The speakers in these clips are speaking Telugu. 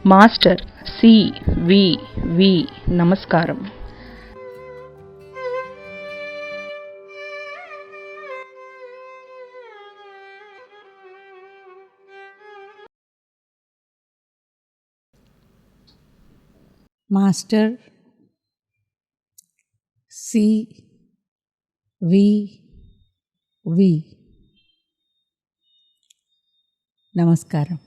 మాస్టర్ సి.వి.వి. నమస్కారం. మాస్టర్ సి.వి.వి. నమస్కారం.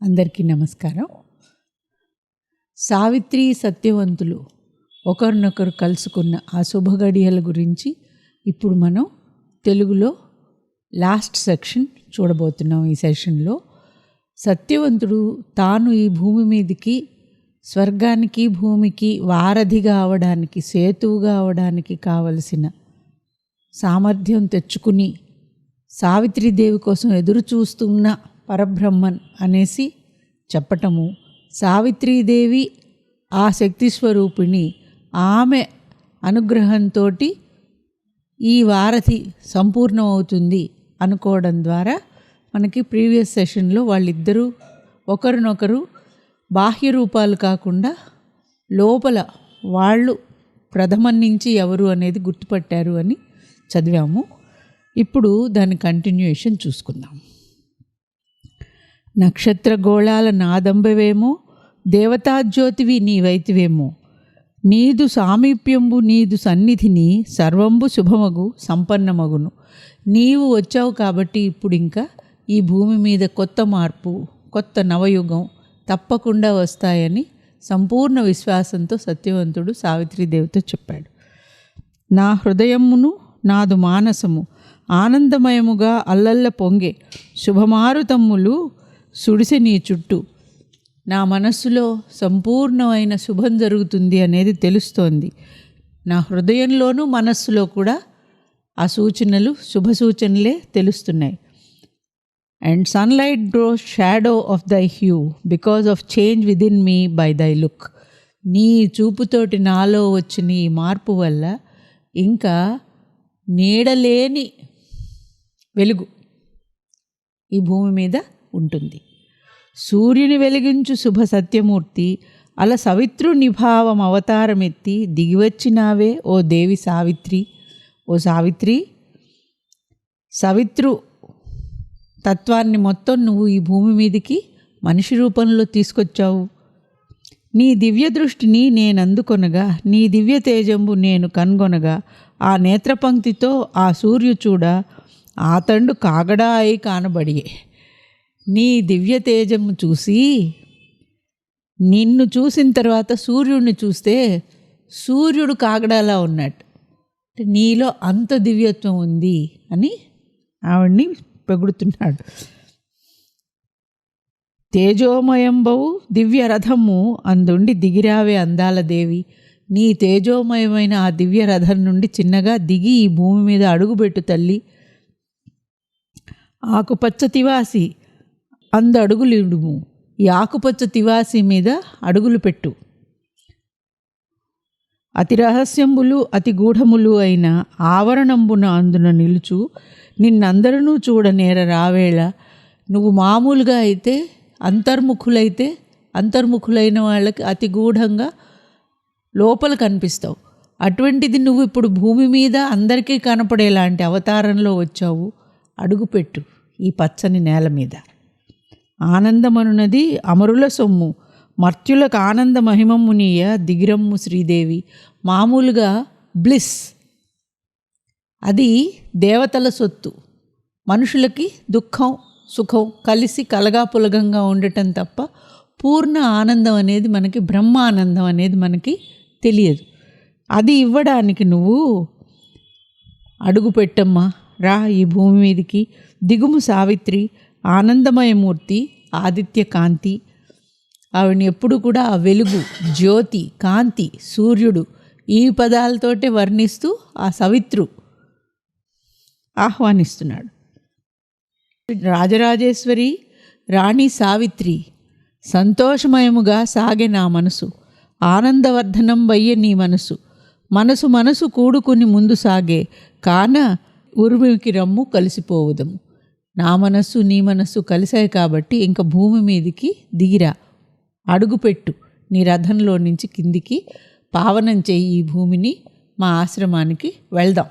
అందరికీ నమస్కారం. సావిత్రి సత్యవంతులు ఒకరినొకరు కలుసుకున్న ఆ శుభగడియల గురించి ఇప్పుడు మనం తెలుగులో లాస్ట్ సెక్షన్ చూడబోతున్నాం. ఈ సెషన్లో సత్యవంతుడు తాను ఈ భూమి మీదకి స్వర్గానికి భూమికి వారధిగా అవడానికి, సేతువుగా అవడానికి కావలసిన సామర్థ్యం తెచ్చుకుని సావిత్రీదేవి కోసం ఎదురు చూస్తున్న పరబ్రహ్మన్ అనేసి చెప్పటము, సావిత్రీదేవి ఆ శక్తి స్వరూపిణి, ఆమె అనుగ్రహంతో ఈ వారధి సంపూర్ణమవుతుంది అనుకోవడం ద్వారా మనకి ప్రీవియస్ సెషన్లో వాళ్ళిద్దరూ ఒకరినొకరు బాహ్య రూపాలు కాకుండా లోపల వాళ్ళు ప్రథమం నుంచి ఎవరు అనేది గుర్తుపట్టారు అని చదివాము. ఇప్పుడు దాని కంటిన్యూయేషన్ చూసుకుందాం. నక్షత్ర గోళాల నాదంబవేమో, దేవతాజ్యోతివి నీవైతివేమో, నీదు సామీప్యంబు నీదు సన్నిధిని సర్వంబు శుభమగు సంపన్నమగును. నీవు వచ్చావు కాబట్టి ఇప్పుడు ఇంకా ఈ భూమి మీద కొత్త మార్పు, కొత్త నవయుగం తప్పకుండా వస్తాయని సంపూర్ణ విశ్వాసంతో సత్యవంతుడు సావిత్రీదేవితో చెప్పాడు. నా హృదయమును నాదు మానసము ఆనందమయముగా అల్లల్ల పొంగే శుభమారుతమ్ములు సుడిసె నీ చుట్టూ. నా మనస్సులో సంపూర్ణమైన శుభం జరుగుతుంది అనేది తెలుస్తోంది. నా హృదయంలోనూ మనస్సులో కూడా ఆ సూచనలు, శుభ సూచనలే తెలుస్తున్నాయి. And sunlight grows shadow of thy hue because of change within me by thy look. నీ చూపుతోటి నాలో వచ్చిన ఈ మార్పు వల్ల ఇంకా నీడలేని వెలుగు ఈ భూమి మీద ఉంటుంది. సూర్యుని వెలిగించు శుభ సత్యమూర్తి అల సవితృనిభావం అవతారమెత్తి దిగివచ్చినావే ఓ దేవి సావిత్రి. ఓ సావిత్రి, సవితృ తత్వాన్ని మొత్తం నువ్వు ఈ భూమి మీదకి మనిషి రూపంలో తీసుకొచ్చావు. నీ దివ్య దృష్టిని నేను అందుకొనగా, నీ దివ్య తేజంబు నేను కనుగొనగా, ఆ నేత్రపంక్తితో ఆ సూర్యు చూడ ఆతండు కాగడా అయి కానబడియే. నీ దివ్య తేజము చూసి, నిన్ను చూసిన తర్వాత సూర్యుడిని చూస్తే సూర్యుడు కాగడాలా ఉన్నట్టు, నీలో అంత దివ్యత్వం ఉంది అని ఆవిడ్ని పొగుడుతున్నాడు. తేజోమయంబవు దివ్య రథము అందుండి దిగిరావే అందాల దేవి. నీ తేజోమయమైన ఆ దివ్య రథం నుండి చిన్నగా దిగి ఈ భూమి మీద అడుగుపెట్టు తల్లి. ఆకుపచ్చ తివాసి అడుగులిడుము. ఈ ఆకుపచ్చ తివాసి మీద అడుగులు పెట్టు. అతి రహస్యంబులు అతి గూఢములు అయిన ఆవరణంబున అందున నిలుచు. నిన్నందరూ చూడనేర రావేళ. నువ్వు మామూలుగా అయితే అంతర్ముఖులైన వాళ్ళకి అతి గూఢంగా లోపల కనిపిస్తావు. అటువంటిది నువ్వు ఇప్పుడు భూమి మీద అందరికీ కనపడేలాంటి అవతారంలో వచ్చావు. అడుగుపెట్టు ఈ పచ్చని నేల మీద. ఆనందమనున్నది అమరుల సొమ్ము, మర్త్యులకు ఆనంద మహిమమునీయ దిగిరమ్ము శ్రీదేవి. మామూలుగా బ్లిస్ అది దేవతల సొత్తు. మనుషులకి దుఃఖం సుఖం కలిసి కలగాపులగంగా ఉండటం తప్ప పూర్ణ ఆనందం అనేది మనకి, బ్రహ్మానందం అనేది మనకి తెలియదు. అది ఇవ్వడానికి నువ్వు అడుగు పెట్టమ్మా, రా ఈ భూమి మీదకి. దిగుము సావిత్రి, ఆనందమయమూర్తి, ఆదిత్య కాంతి. ఆవిడని ఎప్పుడు కూడా ఆ వెలుగు, జ్యోతి, కాంతి, సూర్యుడు ఈ పదాలతోటే వర్ణిస్తూ ఆ సవిత్రు ఆహ్వానిస్తున్నాడు. రాజరాజేశ్వరి రాణి సావిత్రి, సంతోషమయముగా సాగే నా మనసు, ఆనందవర్ధనం వయ్య నీ మనసు, మనసు మనసు కూడుకుని ముందు సాగే కాన ఉరిమికి రమ్ము కలిసిపోవుదము. నా మనస్సు నీ మనస్సు కలిశాయి కాబట్టి ఇంక భూమి మీదికి దిగిరా, అడుగుపెట్టు, నీ రథంలో నుంచి కిందికి పావనం చేయి ఈ భూమిని, మా ఆశ్రమానికి వెళ్దాం.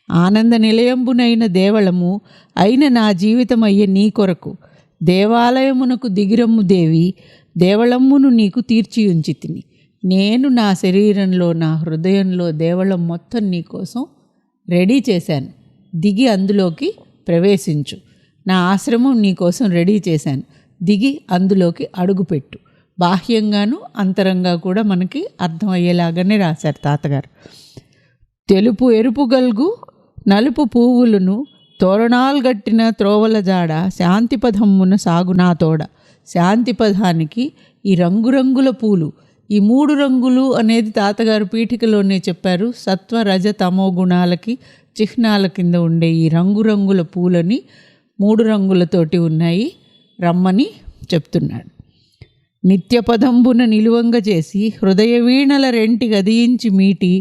ఆనంద నిలయంబునైన దేవళము అయిన నా జీవితమయ్యే నీ కొరకు దేవాలయమునకు దిగిరమ్ము దేవి, దేవళమ్మును నీకు తీర్చియుంచి తిని. నేను నా శరీరంలో నా హృదయంలో దేవళం మొత్తం నీకోసం రెడీ చేశాను. దిగి అందులోకి ప్రవేశించు. నా ఆశ్రమం నీకోసం రెడీ చేశాను. దిగి అందులోకి అడుగుపెట్టు. బాహ్యంగాను అంతరంగా కూడా మనకి అర్థమయ్యేలాగానే రాశారు తాతగారు. తెలుపు ఎరుపు గల్గు నలుపు పువ్వులను తోరణాలు గట్టిన త్రోవల జాడ శాంతిపదమ్మున సాగు నా తోడ. శాంతిపదానికి ఈ రంగురంగుల పూలు, ఈ 3 రంగులు అనేది తాతగారు పీఠికలోనే చెప్పారు. సత్వ రజ తమో గుణాలకి చిహ్నాల కింద ఉండే ఈ రంగురంగుల పూలని 3 రంగులతోటి ఉన్నాయి రమ్మని చెప్తున్నాడు. నిత్యపదంబున నిలువంగ చేసి హృదయ వీణల రెంటి గదియించి మీటి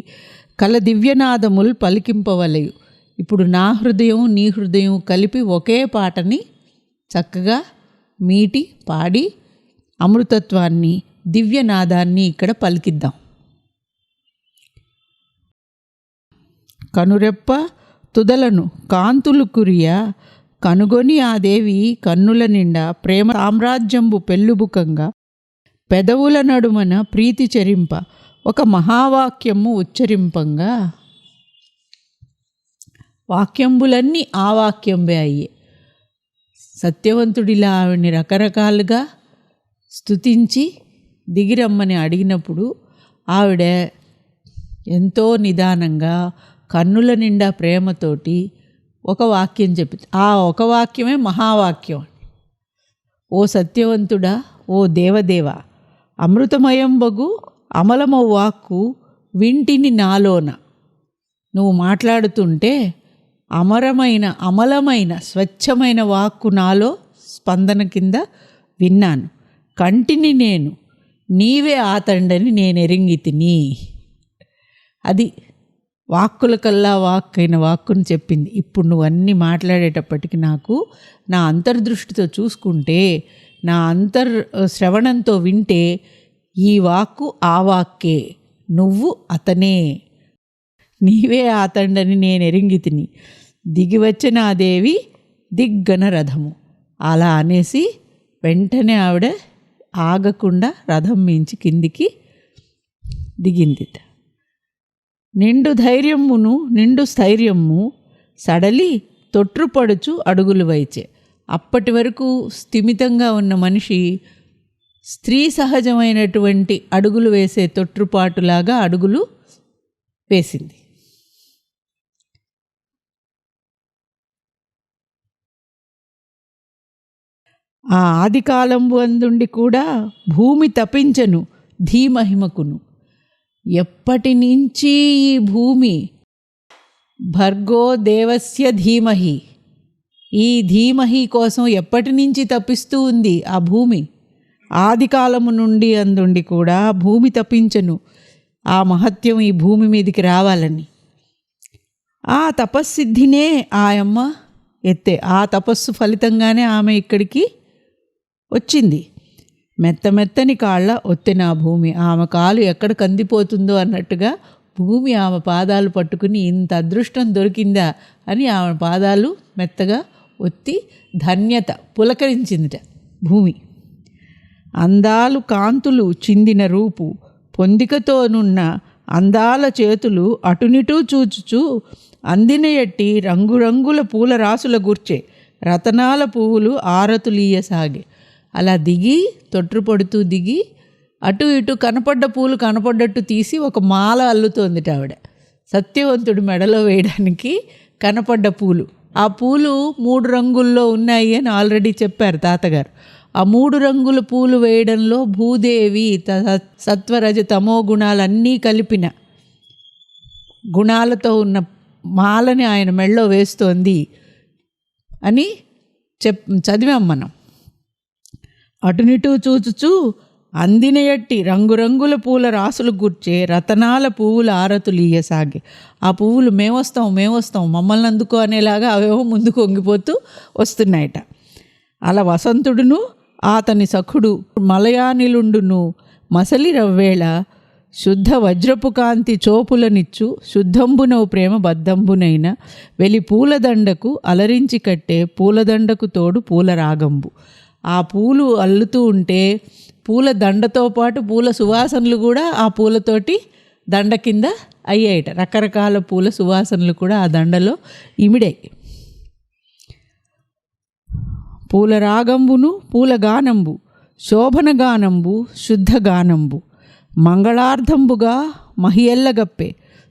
కల దివ్యనాదముల్ పలికింపవలయు. ఇప్పుడు నా హృదయం నీ హృదయం కలిపి ఒకే పాటని చక్కగా మీటి పాడి అమృతత్వాన్ని దివ్యనాదాన్ని ఇక్కడ పలికిద్దాం. కనురెప్ప తుదలను కాంతులు కురియ కనుగొని ఆ దేవి కన్నుల నిండా ప్రేమ సామ్రాజ్యంబు పెళ్ళుబుకంగా పెదవుల నడుమన ప్రీతి చరింప ఒక మహావాక్యము ఉచ్చరింపంగా. వాక్యంబులన్నీ ఆ వాక్యంబే అయ్యే. సత్యవంతుడిలా ఆవిడ్ని రకరకాలుగా స్తుతించి దిగిరమ్మని అడిగినప్పుడు ఆవిడ ఎంతో నిదానంగా కన్నుల నిండా ప్రేమతోటి ఒక వాక్యం చెప్పింది. ఆ ఒక వాక్యమే మహావాక్యం. ఓ సత్యవంతుడా, ఓ దేవదేవ, అమృతమయంబగు అమలమౌ వాక్కు వింటిని నాలోన. నువ్వు మాట్లాడుతుంటే అమలమైన స్వచ్ఛమైన వాక్కు నాలో స్పందన కింద విన్నాను. కంటిని నేను, నీవే ఆతండని నేను ఎరింగితిని. అది వాక్కుల కల్లా వాక్కైన వాక్కుని చెప్పింది. ఇప్పుడు నువ్వు అన్నీ మాట్లాడేటప్పటికి నాకు నా అంతర్దృష్టితో చూసుకుంటే, నా శ్రవణంతో వింటే ఈ వాక్కు ఆ వాక్కే, నువ్వు అతనే, నీవే ఆతండని నేను ఎరింగితిని. దిగివచ్చిన ఆ దేవి దిగ్గన రథము. అలా అనేసి వెంటనే ఆవిడ ఆగకుండా రథం మించి కిందికి దిగింది. నిండు ధైర్యమును నిండు స్థైర్యము సడలి తొట్రుపడుచు అడుగులు వైచే. అప్పటి వరకు స్థిమితంగా ఉన్న మనిషి స్త్రీ సహజమైనటువంటి అడుగులు వేసే తొట్రుపాటులాగా అడుగులు వేసింది. ఆ ఆది కాలంబు అందుండి కూడా భూమి తపించను ధీమహిమకును. ఎప్పటి నుంచి ఈ భూమి భర్గో దేవస్య ధీమహి, ఈ ధీమహి కోసం ఎప్పటి నుంచి తప్పిస్తూ ఉంది ఆ భూమి. ఆది కాలము నుండి అందుండి కూడా భూమి తప్పించను ఆ మహత్యం ఈ భూమి మీదికి రావాలని. ఆ తపస్సిద్ధినే ఆయమ్మ ఎత్తే, ఆ తపస్సు ఫలితంగానే ఆమె ఇక్కడికి వచ్చింది. మెత్తని కాళ్ళ ఒత్తిన ఆ భూమి. ఆమె కాలు ఎక్కడ కందిపోతుందో అన్నట్టుగా భూమి ఆమె పాదాలు పట్టుకుని ఇంత అదృష్టం దొరికిందా అని ఆమె పాదాలు మెత్తగా ఒత్తి ధన్యత పులకరించిందిట భూమి. అందాలు కాంతులు చిందిన రూపు పొందికతోనున్న అందాల చేతులు అటునిటూ చూచుచూ అందిన ఎట్టి రంగురంగుల పూల రాసుల గూర్చే రతనాల పువ్వులు ఆరతులీయసాగే. అలా దిగి తొట్రుపడుతూ దిగి అటు ఇటు కనపడ్డ పూలు కనపడ్డట్టు తీసి ఒక మాల అల్లుతోందిట ఆవిడ. సత్యవంతుడి మెడలో వేయడానికి కనపడ్డ పూలు. ఆ పూలు 3 రంగుల్లో ఉన్నాయి అని ఆల్రెడీ చెప్పారు తాతగారు. ఆ 3 రంగుల పూలు వేయడంలో భూదేవి సత్వరజ తమో గుణాలన్నీ కలిపిన గుణాలతో ఉన్న మాలని ఆయన మెడలో వేస్తోంది అని చదివాం మనం. అటునిటూ చూచుచూ అందిన ఎట్టి రంగురంగుల పూల రాసులు గుర్చే రతనాల పువ్వుల ఆరతులు ఇయ్యసాగే. ఆ పువ్వులు మేమొస్తాం మమ్మల్ని అందుకో అనేలాగా అవేమో ముందుకు వంగిపోతూ వస్తున్నాయట. అలా వసంతుడును అతని సఖుడు మలయానిలుండును మసలి రవ్వేళ శుద్ధ వజ్రపు కాంతి చోపులనిచ్చు శుద్ధంబునవు ప్రేమ బద్దంబునైన వెలి పూలదండకు అలరించి కట్టే పూలదండకు తోడు పూల రాగంబు. ఆ పూలు అల్లుతూ ఉంటే పూల దండతో పాటు పూల సువాసనలు కూడా ఆ పూలతోటి దండ కింద అయ్యాయట. రకరకాల పూల సువాసనలు కూడా ఆ దండలో ఇమిడాయి. పూల రాగంబును పూల గానంబు శోభన గానంబు శుద్ధ గానంబు మంగళార్థంబుగా మహియల్లగప్పే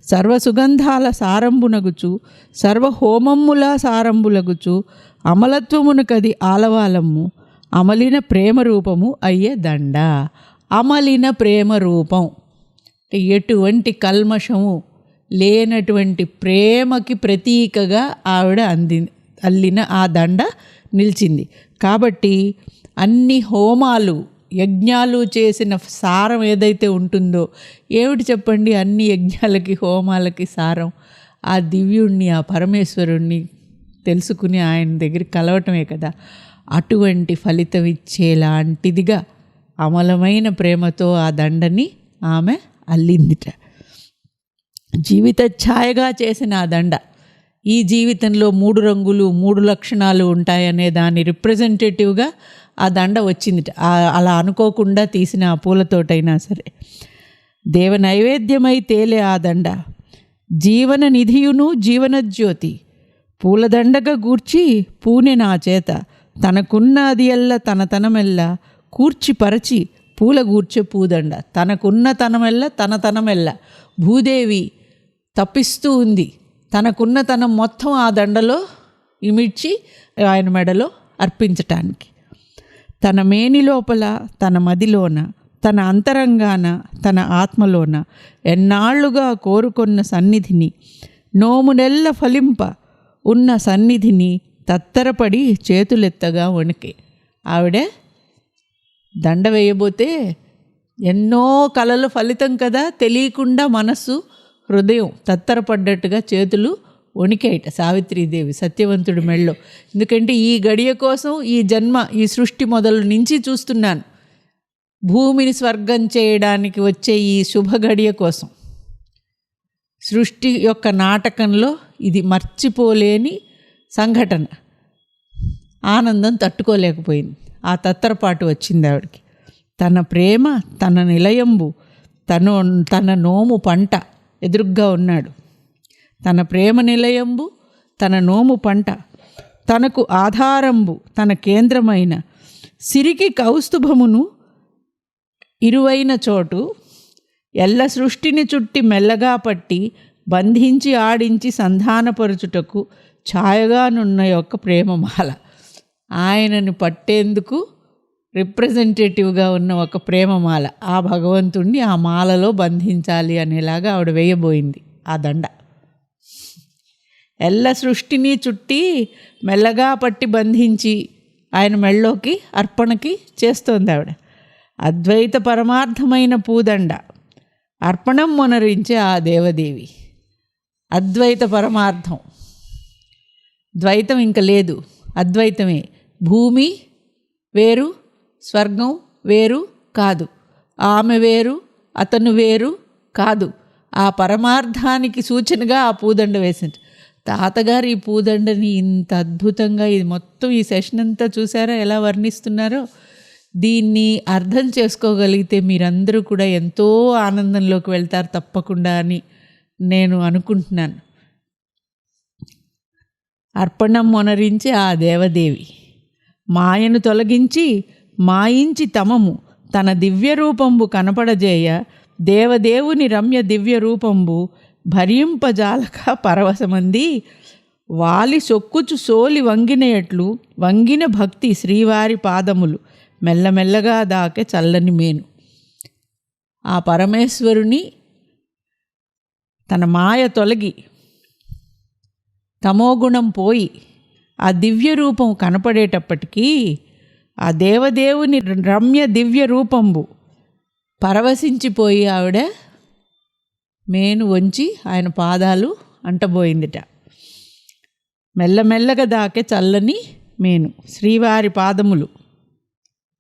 సర్వసుగంధాల సారంబునగుచు సర్వహోమమ్ముల సారంబులగుచు అమలత్వమునకది ఆలవాలమ్ము అమలిన ప్రేమ రూపము అయ్యే దండ. అమలిన ప్రేమ రూపం ఎటువంటి కల్మషము లేనటువంటి ప్రేమకి ప్రతీకగా ఆవిడ అల్లిన ఆ దండ నిలిచింది. కాబట్టి అన్ని హోమాలు యజ్ఞాలు చేసిన సారం ఏదైతే ఉంటుందో, ఏమిటి చెప్పండి అన్ని యజ్ఞాలకి హోమాలకి సారం ఆ దివ్యుణ్ణి ఆ పరమేశ్వరుణ్ణి తెలుసుకుని ఆయన దగ్గర కలవటమే కదా. అటువంటి ఫలితం ఇచ్చేలాంటిదిగా అమలమైన ప్రేమతో ఆ దండని ఆమె అల్లిందిట. జీవిత ఛాయగా చేసిన ఆ దండ ఈ జీవితంలో 3 రంగులు 3 లక్షణాలు ఉంటాయనే దాని రిప్రజెంటేటివ్గా ఆ దండ వచ్చిందిట. అలా అనుకోకుండా తీసిన ఆ పూలతోటైనా సరే దేవ నైవేద్యమై తేలే ఆ దండ జీవన నిధియును జీవనజ్యోతి పూలదండగా గూర్చి పూనె నా చేత తనకున్నది ఎల్ల తనతనమెల్ల కూర్చిపరచి పూల గూర్చే పూదండ. తనకున్న తనమెల్ల తనతనమెల్ల భూదేవి తప్పిస్తూ ఉంది. తనకున్న తనం మొత్తం ఆ దండలో ఇమిడ్చి ఆయన మెడలో అర్పించటానికి. తన మేని లోపల తన మదిలోన తన అంతరంగాన తన ఆత్మలోన ఎన్నాళ్లుగా కోరుకొన్న సన్నిధిని నోమునెల్ల ఫలింప ఉన్న సన్నిధిని తత్తరపడి చేతులెత్తగా వణికే. ఆవిడే దండ వేయబోతే ఎన్నో కలల ఫలితం కదా, తెలియకుండా మనస్సు హృదయం తత్తరపడ్డట్టుగా చేతులు వణికాయట సావిత్రీదేవి సత్యవంతుడి మెళ్ళో. ఎందుకంటే ఈ గడియ కోసం ఈ జన్మ ఈ సృష్టి మొదలు నుంచి చూస్తున్నాను, భూమిని స్వర్గం చేయడానికి వచ్చే ఈ శుభ గడియ కోసం. సృష్టి యొక్క నాటకంలో ఇది మర్చిపోలేని సంఘటన. ఆనందం తట్టుకోలేకపోయింది. ఆ తత్తరపాటు వచ్చింది ఆవిడకి. తన ప్రేమ తన నిలయంబు తన నోము పంట ఎదురుగ్గా ఉన్నాడు. తన ప్రేమ నిలయంబు తన నోము పంట తనకు ఆధారంబు తన కేంద్రమైన సిరికి కౌస్తుభమును ఇరువైన చోటు ఎల్ల సృష్టిని చుట్టి మెల్లగా పట్టి బంధించి ఆడించి సంధానపరుచుటకు ఛాయగానున్న యొక్క ప్రేమమాల. ఆయనని పట్టేందుకు రిప్రజెంటేటివ్గా ఉన్న ఒక ప్రేమమాల. ఆ భగవంతుణ్ణి ఆ మాలలో బంధించాలి అనేలాగా ఆవిడ వేయబోయింది ఆ దండ. ఎల్ల సృష్టిని చుట్టి మెల్లగా పట్టి బంధించి ఆయన మెళ్ళోకి అర్పణకి చేస్తోంది ఆవిడ. అద్వైత పరమార్థమైన పూదండ అర్పణం మొనరించే ఆ దేవదేవి. అద్వైత పరమార్థం, ద్వైతం ఇంక లేదు, అద్వైతమే. భూమి వేరు, స్వర్గం వేరు కాదు, ఆమె వేరు అతను వేరు కాదు. ఆ పరమార్థానికి సూచనగా ఆ పూదండ వేసింది. తాతగారు ఈ పూదండని ఇంత అద్భుతంగా, ఇది మొత్తం ఈ సెషన్ అంతా చూసారా ఎలా వర్ణిస్తున్నారో. దీన్ని అర్థం చేసుకోగలిగితే మీరందరూ కూడా ఎంతో ఆనందంలోకి వెళ్తారు తప్పకుండా అని నేను అనుకుంటున్నాను. అర్పణం మొనరించి ఆ దేవదేవి మాయను తొలగించి మాయించి తమము తన దివ్య రూపంబు కనపడజేయ దేవదేవుని రమ్య దివ్య రూపంబు భరింపజాలక పరవశమంది వాలి సొక్కుచు సోలి వంగినయట్లు వంగిన భక్తి శ్రీవారి పాదములు మెల్లమెల్లగా దాకే చల్లని మేను. ఆ పరమేశ్వరుని తన మాయ తొలగి తమోగుణం పోయి ఆ దివ్య రూపం కనపడేటప్పటికీ ఆ దేవదేవుని రమ్య దివ్య రూపంబు పరవశించిపోయి ఆవిడ మేను వంచి ఆయన పాదాలు అంటబోయిందిట. మెల్లమెల్లగా దాకే చల్లని మేను శ్రీవారి పాదములు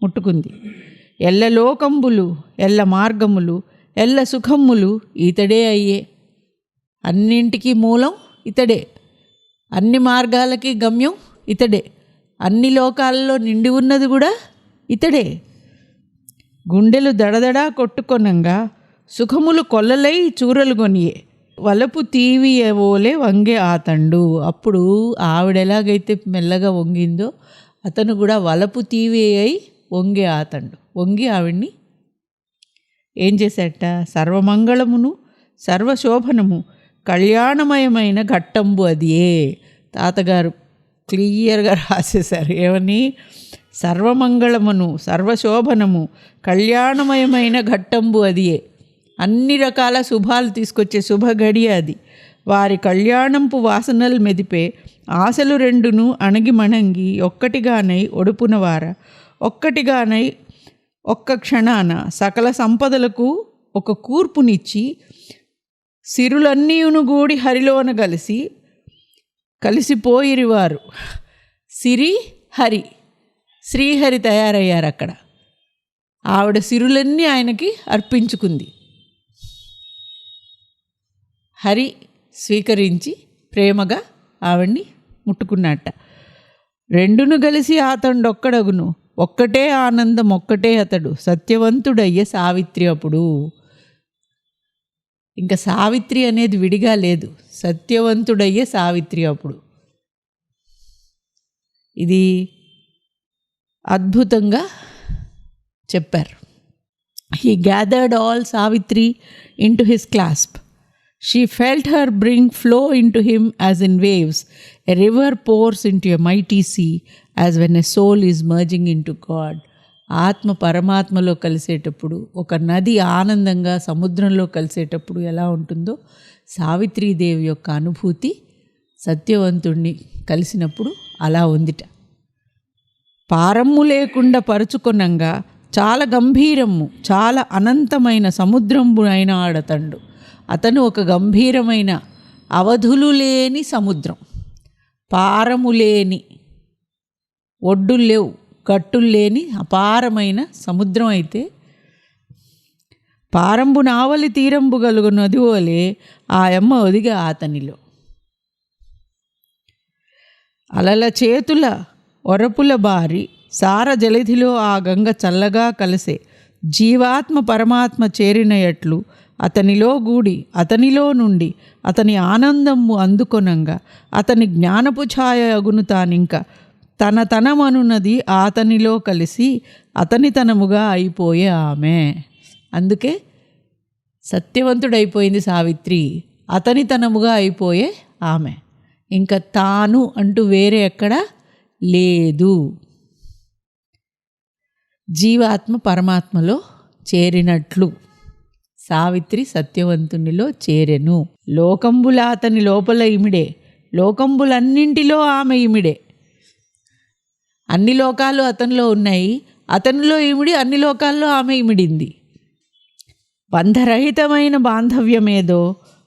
ముట్టుకుంది. ఎల్ల లోకంబులు ఎల్ల మార్గములు ఎల్ల సుఖములు ఇతడే అయ్యే. అన్నింటికీ మూలం ఇతడే, అన్ని మార్గాలకి గమ్యం ఇతడే, అన్ని లోకాలలో నిండి ఉన్నది కూడా ఇతడే. గుండెలు దడదడా కొట్టుకొనంగా సుఖములు కొల్లలై చూరలు కొనియే. వలపు తీవి ఓలే వంగే ఆతండు. అప్పుడు ఆవిడ ఎలాగైతే మెల్లగా వంగిందో అతను కూడా వలపు తీవి అయి వంగే ఆతండు. వంగి ఆవిడ్ని ఏం చేశాట? సర్వమంగళమును సర్వశోభనము కళ్యాణమయమైన ఘట్టంబు అదియే. తాతగారు క్లియర్గా రాసేశారు. ఏమని? సర్వమంగళమును సర్వశోభనము కళ్యాణమయమైన ఘట్టంబు అదియే. అన్ని రకాల శుభాలు తీసుకొచ్చే శుభగడియ అది. వారి కళ్యాణంపు వాసనలు మెదిపే ఆశలు రెండును అణగిమణంగి ఒక్కటిగానై ఒడుపునవార ఒక్కటిగానై ఒక్క క్షణాన సకల సంపదలకు ఒక కూర్పునిచ్చి సిరులన్నీయును గూడి హరిలోన కలిసిపోయిరివారు. సిరి హరి, శ్రీహరి తయారయ్యారు అక్కడ. ఆవిడ సిరులన్నీ ఆయనకి అర్పించుకుంది. హరి స్వీకరించి ప్రేమగా ఆవిడ్ని ముట్టుకున్నట్ట. రెండును కలిసి అతడొక్కడగును ఒక్కటే ఆనందం ఒక్కటే అతడు సత్యవంతుడయ్యే సావిత్రి. అప్పుడు ఇంకా సావిత్రి అనేది విడిగా లేదు, సత్యవంతుడయ్యే సావిత్రి. అప్పుడు ఇది అద్భుతంగా చెప్పారు. He gathered all Savitri into his clasp. She felt her bring flow into him as in waves. A river pours into a mighty sea as when a soul is merging into God. ఆత్మ పరమాత్మలో కలిసేటప్పుడు, ఒక నది ఆనందంగా సముద్రంలో కలిసేటప్పుడు ఎలా ఉంటుందో సావిత్రీదేవి యొక్క అనుభూతి సత్యవంతుణ్ణి కలిసినప్పుడు అలా ఉందిట. పారమ్ము లేకుండా పరుచుకొనంగా చాలా గంభీరము చాలా అనంతమైన సముద్రంబు అయిన ఆడతండు. అతను ఒక గంభీరమైన అవధులు లేని సముద్రం, పారము లేని, ఒడ్డులు లేవు, గట్టులు లేని అపారమైన సముద్రం అయితే పారంబు నావలి తీరంబు గలుగు నది వలె ఆ యమ్మ ఒదిగా అతనిలో. అలల చేతుల ఒరపుల బారి సార జలధిలో ఆ గంగ చల్లగా కలిసే జీవాత్మ పరమాత్మ చేరినయట్లు అతనిలో గూడి అతనిలో నుండి అతని ఆనందము అందుకొనంగా అతని జ్ఞానపు ఛాయ అగును తానింక తనమనున్నది అతనిలో కలిసి అతని తనముగా అయిపోయే ఆమె. అందుకే సత్యవంతుడైపోయింది సావిత్రి, అతని తనముగా అయిపోయే ఆమె. ఇంకా తాను అంటూ వేరే ఎక్కడ లేదు. జీవాత్మ పరమాత్మలో చేరినట్లు సావిత్రి సత్యవంతునిలో చేరెను. లోకంబుల అతని లోపల ఇమిడే, లోకంబులన్నింటిలో ఆమె ఇమిడే. అన్ని లోకాలు అతనిలో ఉన్నాయి, అతనిలో ఇమిడి అన్ని లోకాల్లో ఆమె ఇమిడింది. బంధరహితమైన బాంధవ్యమేదో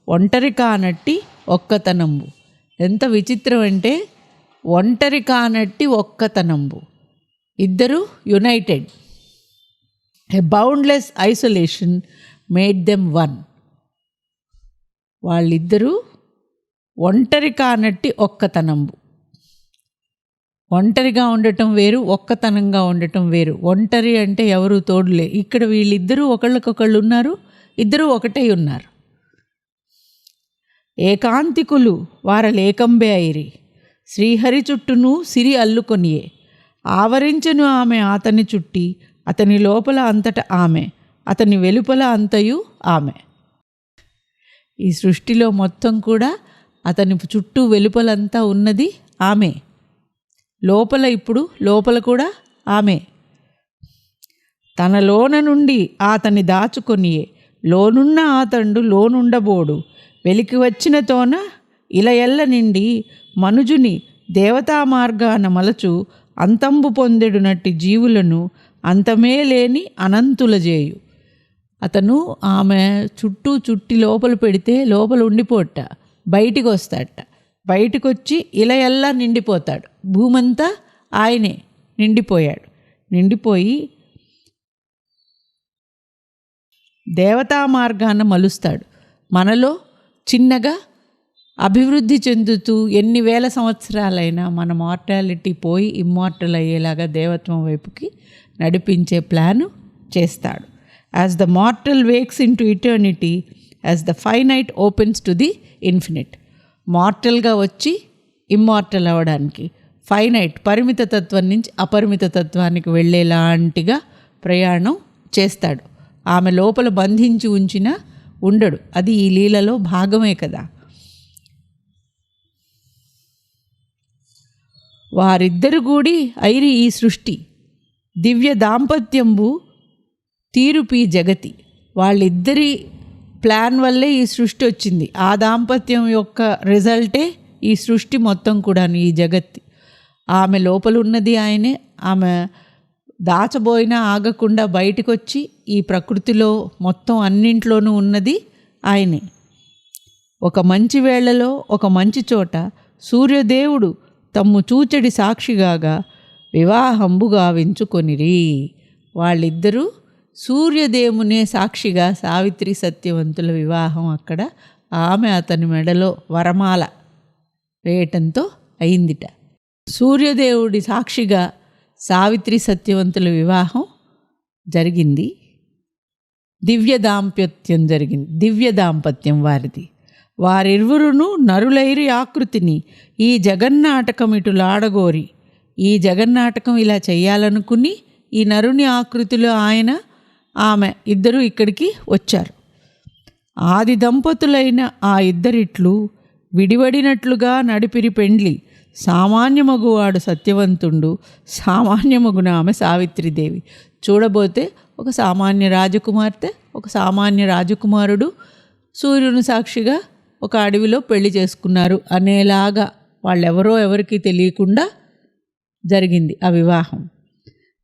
ఒంటరి కానట్టి ఒక్కతనంబు. ఎంత విచిత్రం అంటే ఒంటరి కానట్టి ఒక్కతనంబు. ఇద్దరు united. A boundless isolation made them one. వాళ్ళిద్దరూ ఒంటరి కానట్టి ఒక్కతనంబు. ఒంటరిగా ఉండటం వేరు, ఒక్కతనంగా ఉండటం వేరు. ఒంటరి అంటే ఎవరు తోడులే. ఇక్కడ వీళ్ళిద్దరూ ఒకళ్ళకొకళ్ళు ఉన్నారు, ఇద్దరూ ఒకటై ఉన్నారు. ఏకాంతికులు వారలేకంబే అయిరి. శ్రీహరి చుట్టూను సిరి అల్లుకొనియే. ఆవరించను ఆమె అతని చుట్టి, అతని లోపల అంతట ఆమె, అతని వెలుపల అంతయు ఆమె. ఈ సృష్టిలో మొత్తం కూడా అతని చుట్టూ వెలుపలంతా ఉన్నది ఆమె. లోపల ఇప్పుడు లోపల కూడా ఆమె. తన లోన నుండి అతన్ని దాచుకొనియే. లోనున్న అతండు లోనుండబోడు. వెలికి వచ్చిన తోన ఇలయల్ల నిండి మనుజుని దేవతా మార్గాన మలచు అంతంబు పొందెడునట్టి జీవులను అంతమే లేని అనంతుల చేయు. అతను ఆమె చుట్టూ చుట్టి లోపల పెడితే లోపల ఉండిపోట, బయటికి వస్తాడట. బయటకు వచ్చి ఇలయల్లా నిండిపోతాడు. భూమంతా ఆయనే నిండిపోయాడు. నిండిపోయి దేవతా మార్గాన మలుస్తాడు. మనలో చిన్నగా అభివృద్ధి చెందుతూ ఎన్ని వేల సంవత్సరాలైనా మన మార్టాలిటీ పోయి ఇమ్మార్టల్ అయ్యేలాగా దేవత్వం వైపుకి నడిపించే ప్లాను చేస్తాడు. As the mortal wakes into eternity, as the finite opens to the infinite. మార్టల్గా వచ్చి ఇమ్మార్టల్ అవ్వడానికి, ఫైనైట్ పరిమిత తత్వం నుంచి అపరిమిత తత్వానికి వెళ్ళేలాంటిగా ప్రయాణం చేస్తాడు. ఆమె లోపల బంధించి ఉంచిన ఉండడు. అది ఈ లీలలో భాగమే కదా. వారిద్దరు కూడి ఐరి ఈ సృష్టి, దివ్య దాంపత్యంబు తీరుపి జగతి. వాళ్ళిద్దరి ప్లాన్ వల్లే ఈ సృష్టి వచ్చింది. ఆ దాంపత్యం యొక్క రిజల్టే ఈ సృష్టి మొత్తం కూడా, ఈ జగత్. ఆమె లోపల ఉన్నది ఆయనే. ఆమె దాచబోయినా ఆగకుండా బయటకు వచ్చి ఈ ప్రకృతిలో మొత్తం అన్నింట్లోనూ ఉన్నది ఆయనే. ఒక మంచి వేళలో ఒక మంచి చోట సూర్యదేవుడు తమ్ము చూచడి సాక్షిగాగా వివాహంబు గావించుకొనిరి. వాళ్ళిద్దరూ సూర్యదేవునే సాక్షిగా సావిత్రి సత్యవంతుల వివాహం అక్కడ ఆమె అతని మెడలో వరమాల వేయటంతో అయిందిట. సూర్యదేవుడి సాక్షిగా సావిత్రి సత్యవంతుల వివాహం జరిగింది. దివ్య దాంపత్యం జరిగింది. దివ్య దాంపత్యం వారిది. వారిరువురును నరులైరి ఆకృతిని ఈ జగన్నాటకం ఇటులాడగోరి, ఈ జగన్నాటకం ఇలా చెయ్యాలనుకుని ఈ నరుని ఆకృతిలో ఆయన ఆమె ఇద్దరు ఇక్కడికి వచ్చారు. ఆది దంపతులైన ఆ ఇద్దరిట్లు విడివడినట్లుగా నడిపిరి పెండ్లి. సామాన్యమగువాడు సత్యవంతుండు, సామాన్యమగున ఆమె సావిత్రిదేవి. చూడబోతే ఒక సామాన్య రాజకుమార్తె, ఒక సామాన్య రాజకుమారుడు సూర్యుని సాక్షిగా ఒక అడవిలో పెళ్లి చేసుకున్నారు అనేలాగా వాళ్ళెవరో ఎవరికి తెలియకుండా జరిగింది ఆ వివాహం.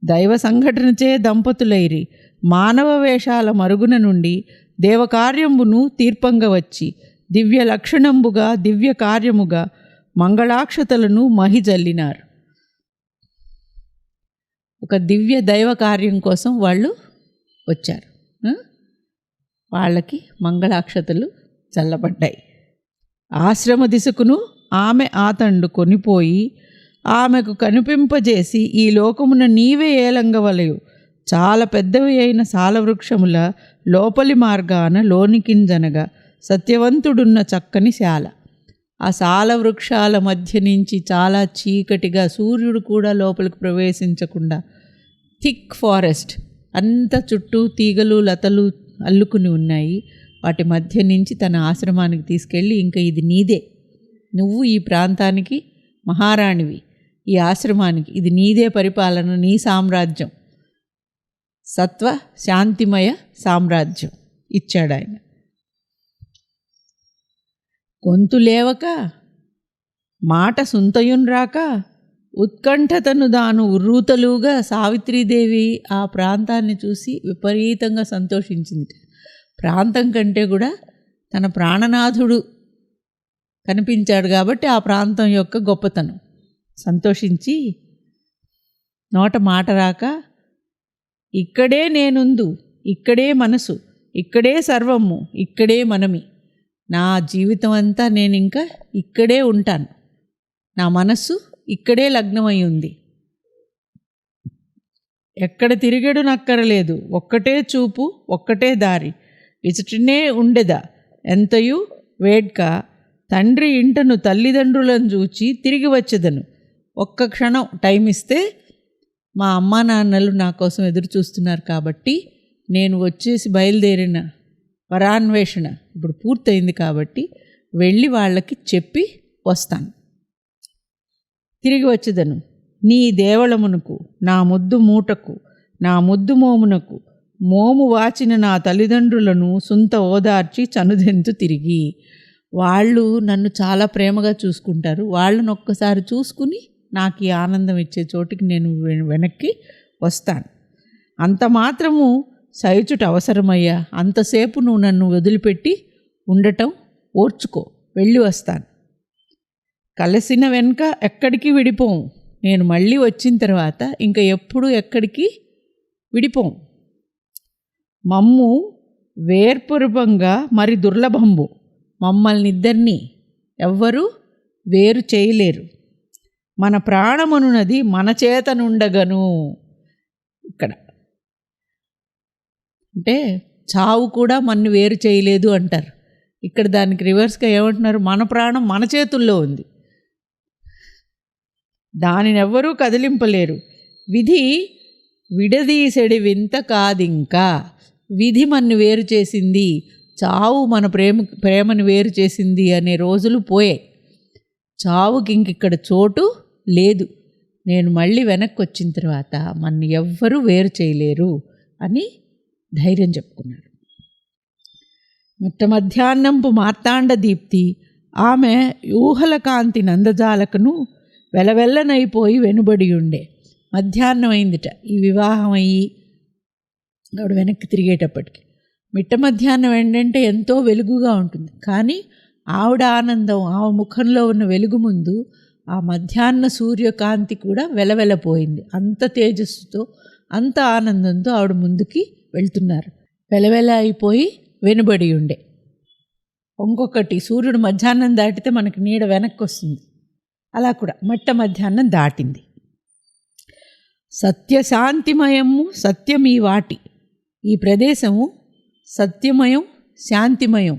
దైవ సంఘటనచే దంపతులైరి మానవ వేషాల మరుగున నుండి దేవకార్యంబును తీర్పంగా వచ్చి దివ్య లక్షణంబుగా దివ్య కార్యముగా మంగళాక్షతలను మహిజల్లినారు. ఒక దివ్య దైవ కార్యం కోసం వాళ్ళు వచ్చారు. వాళ్ళకి మంగళాక్షతలు చల్లబడ్డాయి. ఆశ్రమ దిశకును ఆమె ఆతండు కొనిపోయి ఆమెకు కనిపింపజేసి ఈ లోకమున నీవే ఏలంగవలయు చాలా పెద్దవి అయిన సాలవృక్షముల లోపలి మార్గాన లోనికింజనగా సత్యవంతుడున్న చక్కని శాల. ఆ సాల వృక్షాల మధ్య నుంచి చాలా చీకటిగా, సూర్యుడు కూడా లోపలికి ప్రవేశించకుండా థిక్ ఫారెస్ట్ అంత చుట్టూ తీగలు లతలు అల్లుకుని ఉన్నాయి. వాటి మధ్య నుంచి తన ఆశ్రమానికి తీసుకెళ్ళి, ఇంకా ఇది నీదే, నువ్వు ఈ ప్రాంతానికి మహారాణివి, ఈ ఆశ్రమానికి ఇది నీదే పరిపాలన, నీ సామ్రాజ్యం, సత్వ శాంతిమయ సామ్రాజ్యం ఇచ్చాడు ఆయన. గొంతు లేవక మాట సుంతయున్ రాక ఉత్కంఠతను దాను ఉర్రూతలుగా సావిత్రీదేవి ఆ ప్రాంతాన్ని చూసి విపరీతంగా సంతోషించింది. ప్రాంతం కంటే కూడా తన ప్రాణనాథుడు కనిపించాడు కాబట్టి ఆ ప్రాంతం యొక్క గొప్పతనం సంతోషించి నోట మాట రాక, ఇక్కడే నేనుందు, ఇక్కడే మనసు, ఇక్కడే సర్వము, ఇక్కడే మనమి, నా జీవితం అంతా నేను ఇంకా ఇక్కడే ఉంటాను, నా మనస్సు ఇక్కడే లగ్నమై ఉంది, ఎక్కడ తిరిగెడు నక్కరలేదు, ఒక్కటే చూపు ఒక్కటే దారి, ఇచటనే ఉండెదా ఎంతయు వేడ్క, తండ్రి ఇంటను తల్లిదండ్రులను చూచి తిరిగి వచ్చేదను, ఒక్క క్షణం టైం ఇస్తే మా అమ్మా నాన్నలు నా కోసం ఎదురు చూస్తున్నారు కాబట్టి నేను వచ్చేసి బయలుదేరిన వరాన్వేషణ ఇప్పుడు పూర్తయింది కాబట్టి వెళ్ళి వాళ్ళకి చెప్పి వస్తాను, తిరిగి వచ్చేదను, నీ దేవళమునకు, నా ముద్దు మూటకు, నా ముద్దు మోమునకు, మోము వాచిన నా తల్లిదండ్రులను సుంత ఓదార్చి చనుదెంతు తిరిగి. వాళ్ళు నన్ను చాలా ప్రేమగా చూసుకుంటారు, వాళ్ళను ఒక్కసారి చూసుకుని నాకు ఈ ఆనందం ఇచ్చే చోటికి నేను వెనక్కి వస్తాను. అంత మాత్రము సయుచుట అవసరమయ్యా. అంతసేపు నువ్వు నన్ను వదిలిపెట్టి ఉండటం ఓర్చుకో, వెళ్ళి వస్తాను. కలిసిన వెనుక ఎక్కడికి విడిపోం. నేను మళ్ళీ వచ్చిన తర్వాత ఇంకా ఎప్పుడు ఎక్కడికి విడిపోం. మమ్ము వేర్పురూపంగా మరి దుర్లభంబు. మమ్మల్ని ఇద్దరినీ ఎవ్వరూ వేరు చేయలేరు. మన ప్రాణమనున్నది మన చేతనుండగను. ఇక్కడ అంటే చావు కూడా మన్ని వేరు చేయలేదు అంటారు. ఇక్కడ దానికి రివర్స్గా ఏమంటున్నారు? మన ప్రాణం మన చేతుల్లో ఉంది, దానిని ఎవ్వరూ కదిలింపలేరు. విధి విడదీసెడి వింత కాదింకా. విధి మన్ని వేరు చేసింది, చావు మన ప్రేమని వేరు చేసింది అనే రోజులు పోయాయి. చావుకి ఇంకిక్కడ చోటు లేదు. నేను మళ్ళీ వెనక్కి వచ్చిన తర్వాత మన్ని ఎవ్వరూ వేరు చేయలేరు అని ధైర్యం చెప్పుకున్నాడు. మిట్ట మధ్యాహ్నంపు మార్తాండ దీప్తి ఆమె ఊహల కాంతి నందజాలకును వెలవెల్లనైపోయి వెనుబడి ఉండే. మధ్యాహ్నం అయిందిట ఈ వివాహం అయ్యి ఆవిడ వెనక్కి తిరిగేటప్పటికి. మిట్ట మధ్యాహ్నం ఏంటంటే ఎంతో వెలుగుగా ఉంటుంది, కానీ ఆవిడ ఆనందం, ఆమె ముఖంలో ఉన్న వెలుగు ముందు ఆ మధ్యాహ్న సూర్యకాంతి కూడా వెలవెలపోయింది. అంత తేజస్సుతో, అంత ఆనందంతో ఆవిడ ముందుకి వెళ్తున్నారు. వెలవెల అయిపోయి వెనుబడి ఉండే. ఇంకొకటి, సూర్యుడు మధ్యాహ్నం దాటితే మనకి నీడ వెనక్కి వస్తుంది. అలా కూడా మట్ట మధ్యాహ్నం దాటింది. సత్యశాంతిమయము సత్యమీ వాటి. ఈ ప్రదేశము సత్యమయం, శాంతిమయం.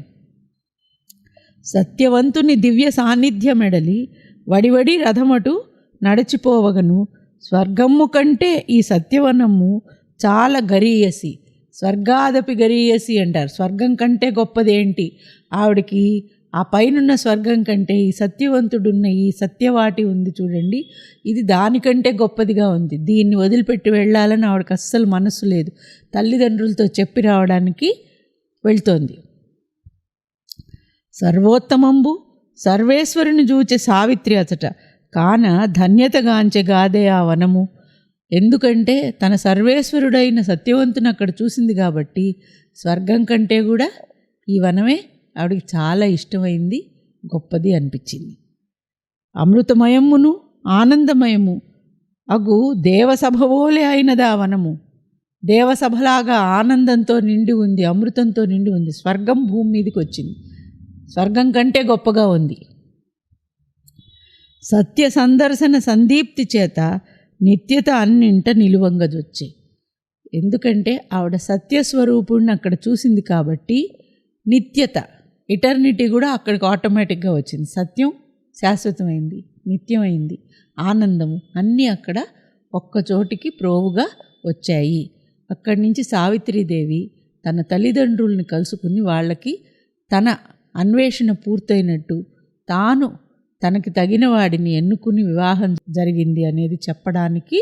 సత్యవంతుని దివ్య సాన్నిధ్యమెడలి వడివడి రథమటు నడచిపోవగను. స్వర్గమ్ము కంటే ఈ సత్యవనము చాలా గరీయసి. స్వర్గాదపి గరీయసి అంటారు. స్వర్గం కంటే గొప్పదేంటి? ఆవిడకి ఆ పైనున్న స్వర్గం కంటే ఈ సత్యవంతుడున్న ఈ సత్యవాటి ఉంది చూడండి, ఇది దానికంటే గొప్పదిగా ఉంది. దీన్ని వదిలిపెట్టి వెళ్ళాలని ఆవిడకి అస్సలు మనసు లేదు. తల్లిదండ్రులతో చెప్పి రావడానికి వెళ్తోంది. సర్వోత్తమంబు సర్వేశ్వరుని చూచే సావిత్రి అచట, కాన ధన్యతగాంచెగాదే ఆ వనము. ఎందుకంటే తన సర్వేశ్వరుడైన సత్యవంతుని అక్కడ చూసింది కాబట్టి స్వర్గం కంటే కూడా ఈ వనమే ఆవిడకి చాలా ఇష్టమైంది, గొప్పది అనిపించింది. అమృతమయమును ఆనందమయము అగు దేవసభవోలే అయినదా వనము. దేవసభలాగా ఆనందంతో నిండి ఉంది, అమృతంతో నిండి ఉంది. స్వర్గం భూమి మీదకి వచ్చింది, స్వర్గం కంటే గొప్పగా ఉంది. సత్య సందర్శన సందీప్తి చేత నిత్యత అన్నింట నిలువంగజొచ్చి. ఎందుకంటే ఆవిడ సత్యస్వరూపుడిని అక్కడ చూసింది కాబట్టి నిత్యత, ఇటర్నిటీ కూడా అక్కడికి ఆటోమేటిక్గా వచ్చింది. సత్యం శాశ్వతమైంది, నిత్యమైంది, ఆనందము అన్నీ అక్కడ ఒక్కచోటికి ప్రోవుగా వచ్చాయి. అక్కడి నుంచి సావిత్రీదేవి తన తల్లిదండ్రుల్ని కలుసుకుని వాళ్ళకి తన అన్వేషణ పూర్తయినట్టు, తాను తనకి తగిన వాడిని ఎన్నుకుని వివాహం జరిగింది అనేది చెప్పడానికి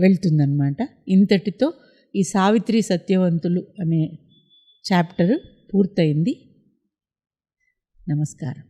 వెళ్తుందన్నమాట. ఇంతటితో ఈ సావిత్రి సత్యవంతులు అనే చాప్టర్ పూర్తయింది. నమస్కారం.